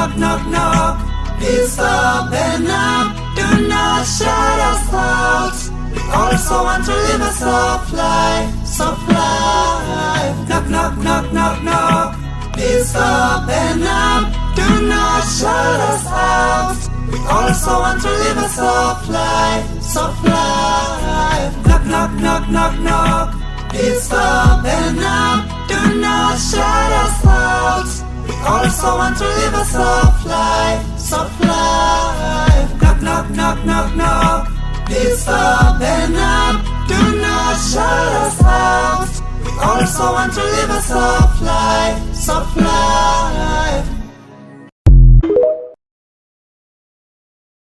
knock, knock, knock. Please open up, do not shut us out. We also want to live a soft life, soft life. Knock, knock, knock, knock, knock. Please open up, do not shut us out. We also want to live a soft life, soft life. Knock, knock, knock, knock, knock. Please open up, do not shut us out. We also want to live a soft life, soft life. Knock, knock, knock, knock, knock. Please open up, do not shut us out. We also want to live a soft life, soft life.